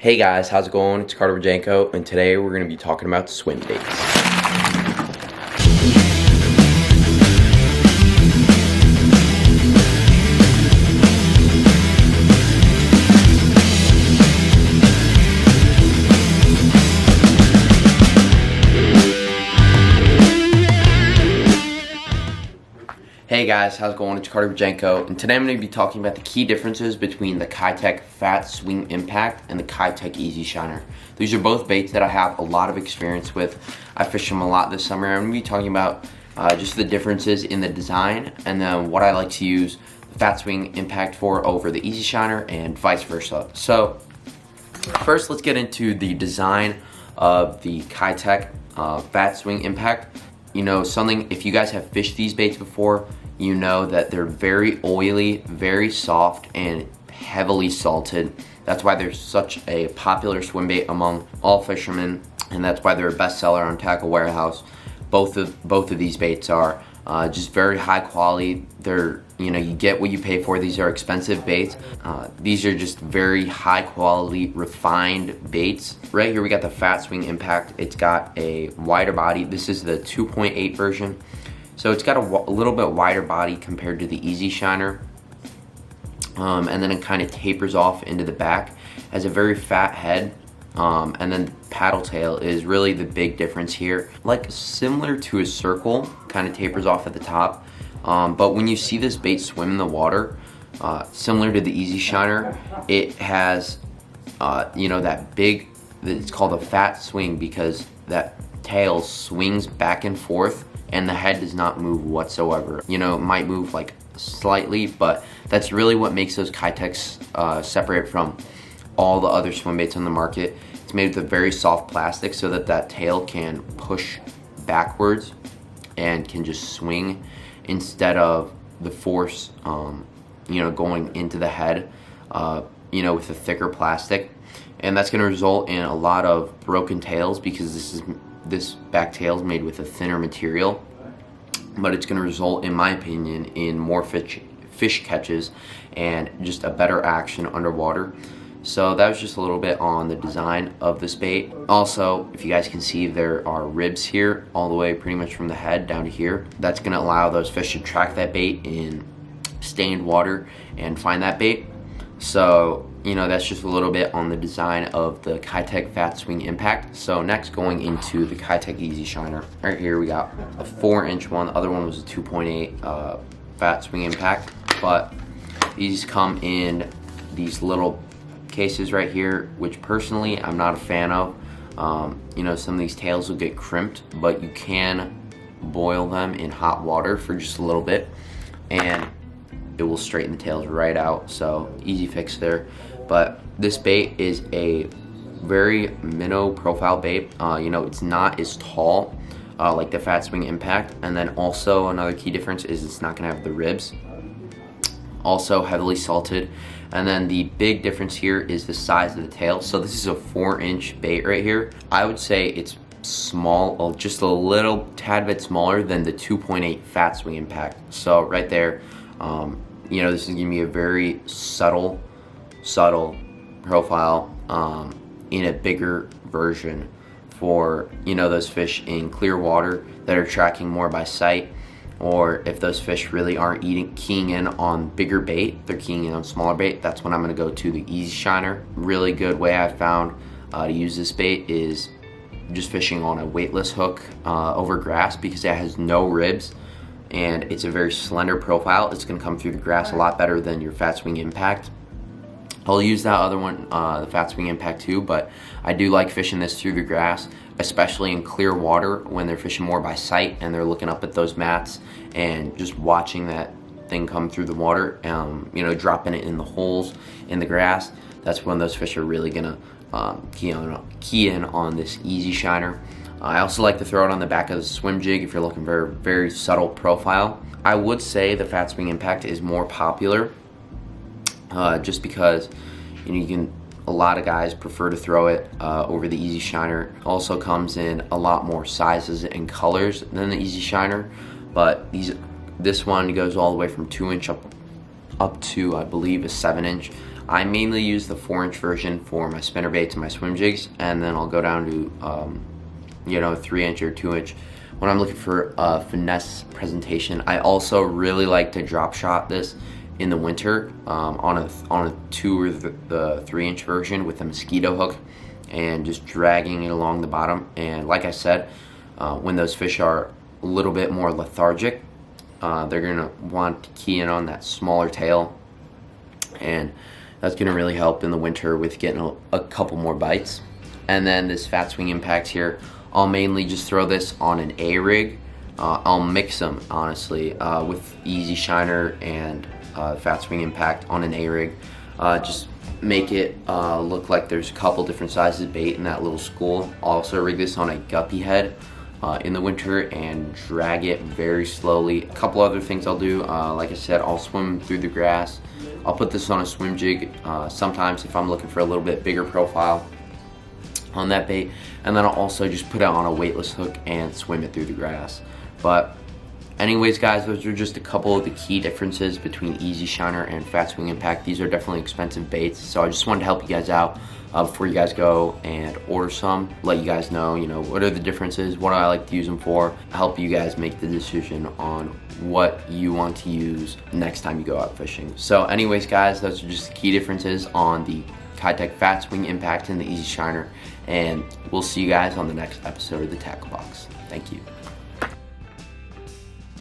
Hey guys, how's it going? It's Carter Janko, and today we're going to be talking about swim baits. Hey guys, how's it going? It's Carter Janko, and today I'm going to be talking about the key differences between the Keitech Fat Swing Impact and the Keitech Easy Shiner. These are both baits that I have a lot of experience with. I fished them a lot this summer. I'm going to be talking about just the differences in the design and then what I like to use the Fat Swing Impact for over the Easy Shiner and vice versa. So first, let's get into the design of the Keitech Fat Swing Impact. You know, something, if you guys have fished these baits before, you know that they're very oily, very soft, and heavily salted. That's why they're such a popular swim bait among all fishermen, and that's why they're a bestseller on Tackle Warehouse. Both of these baits are just very high quality. They're, you know, you get what you pay for. These are expensive baits. These are just very high quality, refined baits. Right here we got the Fat Swing Impact. It's got a wider body. This is the 2.8 version. So it's got a little bit wider body compared to the Easy Shiner. And then it kind of tapers off into the back. Has a very fat head. And then the paddle tail is really the big difference here. Like similar to a circle, kind of tapers off at the top. But when you see this bait swim in the water, similar to the Easy Shiner, it has, you know, that big, it's called a fat swing because that tail swings back and forth and the head does not move whatsoever. You know, it might move like slightly, but that's really what makes those Keitechs separate from all the other swim baits on the market. It's made with a very soft plastic so that that tail can push backwards and can just swing instead of the force, you know, going into the head, you know, with a thicker plastic. And that's going to result in a lot of broken tails because this back tail is made with a thinner material. But it's going to result, in my opinion, in more fish catches and just a better action underwater. So that was just a little bit on the design of this bait. Also, if you guys can see, there are ribs here all the way pretty much from the head down to here. That's going to allow those fish to track that bait in stained water and find that bait. So, you know, that's just a little bit on the design of the Keitech Fat Swing Impact. So next, going into the Keitech Easy Shiner. Right here we got a 4-inch one. The other one was a 2.8 Fat Swing Impact. But these come in these little cases right here, which personally I'm not a fan of. You know, some of these tails will get crimped, but you can boil them in hot water for just a little bit and it will straighten the tails right out. So easy fix there. But this bait is a very minnow profile bait. You know, it's not as tall like the Fat Swing Impact. And then also another key difference is it's not gonna have the ribs. Also heavily salted. And then the big difference here is the size of the tail. So this is a 4-inch bait right here. I would say it's small, just a little tad bit smaller than the 2.8 Fat Swing Impact. So right there, you know, this is gonna be a very subtle profile in a bigger version for, you know, those fish in clear water that are tracking more by sight. Or if those fish really aren't keying in on bigger bait, they're keying in on smaller bait, that's when I'm gonna go to the Easy Shiner. Really good way I've found to use this bait is just fishing on a weightless hook over grass because it has no ribs and it's a very slender profile. It's gonna come through the grass a lot better than your Fat Swing Impact. I'll use that other one, the Fat Swing Impact too, but I do like fishing this through the grass, especially in clear water when they're fishing more by sight and they're looking up at those mats and just watching that thing come through the water, you know, dropping it in the holes in the grass. That's when those fish are really gonna key in on this Easy Shiner. I also like to throw it on the back of the swim jig if you're looking for a very subtle profile. I would say the Fat Swing Impact is more popular just because, you know, a lot of guys prefer to throw it over the Easy Shiner. Also comes in a lot more sizes and colors than the Easy Shiner, but this one goes all the way from 2-inch up to, I believe, a 7-inch. I mainly use the 4-inch version for my spinner baits and my swim jigs, and then I'll go down to you know, 3-inch or 2-inch when I'm looking for a finesse presentation. I also really like to drop shot this in the winter on a 2 or the 3-inch version with a mosquito hook and just dragging it along the bottom. And like I said, when those fish are a little bit more lethargic, they're gonna want to key in on that smaller tail, and that's gonna really help in the winter with getting a couple more bites. And then this Fat Swing Impact here, I'll mainly just throw this on an A rig. I'll mix them honestly with Easy Shiner and Fat Swing Impact on an A rig. Just make it look like there's a couple different sizes of bait in that little school. I'll also rig this on a guppy head in the winter and drag it very slowly. A couple other things I'll do, like I said, I'll swim through the grass. I'll put this on a swim jig sometimes if I'm looking for a little bit bigger profile on that bait, and then I'll also just put it on a weightless hook and swim it through the grass. But anyways guys, those are just a couple of the key differences between Easy Shiner and Fat Swing Impact. These are definitely expensive baits, so I just wanted to help you guys out before you guys go and order some. Let you guys know, you know, what are the differences, what do I like to use them for, help you guys make the decision on what you want to use next time you go out fishing. So anyways guys, those are just the key differences on the Keitech Fat Swing Impact and the Easy Shiner, and we'll see you guys on the next episode of the Tackle Box. Thank you.